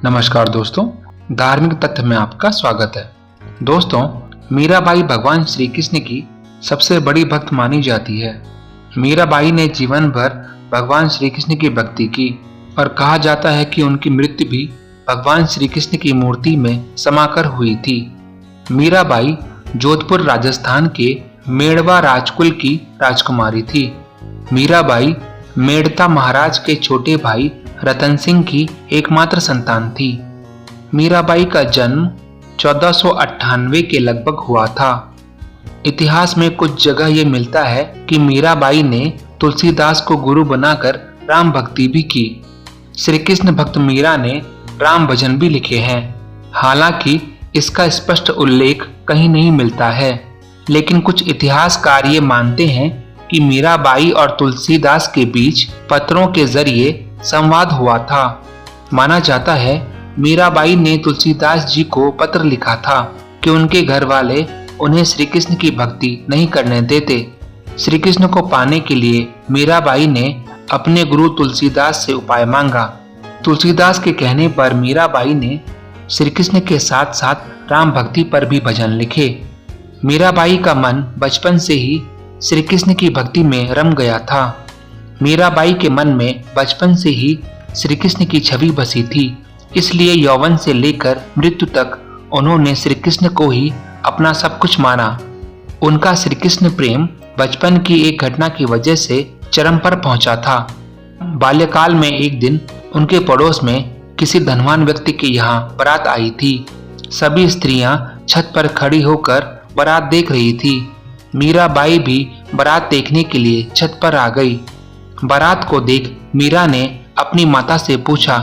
नमस्कार दोस्तों, धार्मिक तथ्य में आपका स्वागत है। दोस्तों, मीराबाई भगवान श्री कृष्ण की सबसे बड़ी भक्त मानी जाती है। मीराबाई ने जीवन भर भगवान श्री कृष्ण की भक्ति की और कहा जाता है कि उनकी मृत्यु भी भगवान श्री कृष्ण की मूर्ति में समाकर हुई थी। मीराबाई जोधपुर राजस्थान के मेड़वा राजकुल की राजकुमारी थी। मीराबाई मेड़ता महाराज के छोटे भाई रतन सिंह की एकमात्र संतान थी। मीराबाई का जन्म 1498 के लगभग हुआ था। इतिहास में कुछ जगह ये मिलता है कि मीराबाई ने तुलसीदास को गुरु बनाकर राम भक्ति भी की। श्री कृष्ण भक्त मीरा ने राम भजन भी लिखे हैं। हालांकि इसका स्पष्ट उल्लेख कहीं नहीं मिलता है, लेकिन कुछ इतिहासकार ये मानते हैं कि मीराबाई और तुलसीदास के बीच पत्रों के जरिए संवाद हुआ था। माना जाता है मीराबाई ने तुलसीदास जी को पत्र लिखा था कि उनके घर वाले उन्हें श्री कृष्ण की भक्ति नहीं करने देते। श्री कृष्ण को पाने के लिए मीराबाई ने अपने गुरु तुलसीदास से उपाय मांगा। तुलसीदास के कहने पर मीराबाई ने श्री कृष्ण के साथ साथ राम भक्ति पर भी भजन लिखे। मीराबाई का मन बचपन से ही श्री कृष्ण की भक्ति में रम गया था। मीराबाई के मन में बचपन से ही श्री कृष्ण की छवि बसी थी, इसलिए यौवन से लेकर मृत्यु तक उन्होंने श्री कृष्ण को ही अपना सब कुछ माना। उनका श्री कृष्ण प्रेम बचपन की एक घटना की वजह से चरम पर पहुंचा था। बाल्यकाल में एक दिन उनके पड़ोस में किसी धनवान व्यक्ति के यहाँ बारात आई थी। सभी स्त्रियां छत पर खड़ी होकर बारात देख रही थी। मीराबाई भी बारात देखने के लिए छत पर आ गई। बारात को देख मीरा ने अपनी माता से पूछा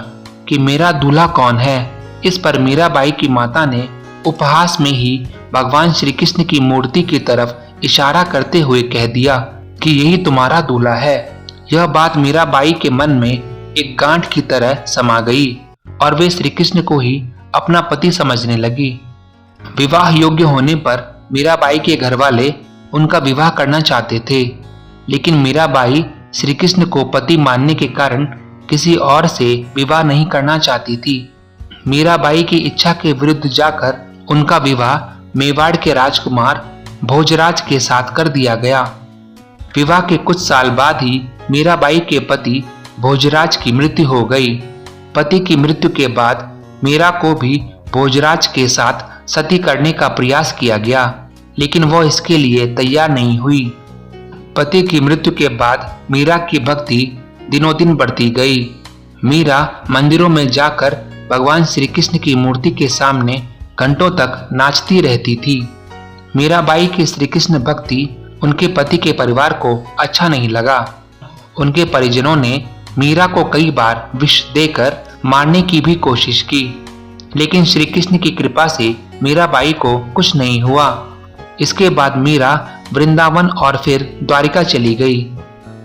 कि मेरा दूल्हा कौन है। इस पर मीराबाई की माता ने उपहास में ही भगवान श्री कृष्ण की मूर्ति की तरफ इशारा करते हुए कह दिया कि यही तुम्हारा दूल्हा है। यह बात मीराबाई के मन में एक गांठ की तरह समा गई और वे श्री कृष्ण को ही अपना पति समझने लगी। विवाह योग्य होने पर मीराबाई के घर वाले उनका विवाह करना चाहते थे, लेकिन मीराबाई श्री कृष्ण को पति मानने के कारण किसी और से विवाह नहीं करना चाहती थी। मीराबाई की इच्छा के विरुद्ध जाकर उनका विवाह मेवाड़ के राजकुमार भोजराज के साथ कर दिया गया। विवाह के कुछ साल बाद ही मीराबाई के पति भोजराज की मृत्यु हो गई। पति की मृत्यु के बाद मीरा को भी भोजराज के साथ सती करने का प्रयास किया गया, लेकिन वह इसके लिए तैयार नहीं हुई। पति की मृत्यु के बाद मीरा की भक्ति दिनों दिन बढ़ती गई। मीरा मंदिरों में जाकर भगवान श्री कृष्ण की मूर्ति के सामने घंटों तक नाचती रहती थी। मीराबाई की श्री कृष्ण भक्ति उनके पति के परिवार को अच्छा नहीं लगा। उनके परिजनों ने मीरा को कई बार विष देकर मारने की भी कोशिश की, लेकिन श्री कृष्ण की कृपा से मीराबाई को कुछ नहीं हुआ। इसके बाद मीरा वृंदावन और फिर द्वारिका चली गई।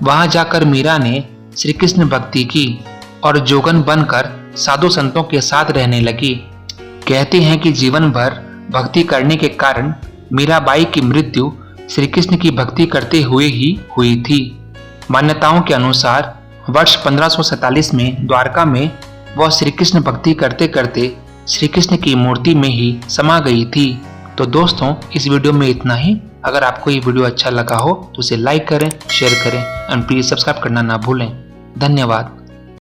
वहां जाकर मीरा ने श्री कृष्ण भक्ति की और जोगन बनकर साधु संतों के साथ रहने लगी। कहते हैं कि जीवन भर भक्ति करने के कारण मीराबाई की मृत्यु श्री कृष्ण की भक्ति करते हुए ही हुई थी। मान्यताओं के अनुसार वर्ष 1547 में द्वारका में वह श्री कृष्ण भक्ति करते करते श्री कृष्ण की मूर्ति में ही समा गई थी। तो दोस्तों, इस वीडियो में इतना ही। अगर आपको ये वीडियो अच्छा लगा हो तो इसे लाइक करें, शेयर करें और प्लीज सब्सक्राइब करना ना भूलें। धन्यवाद।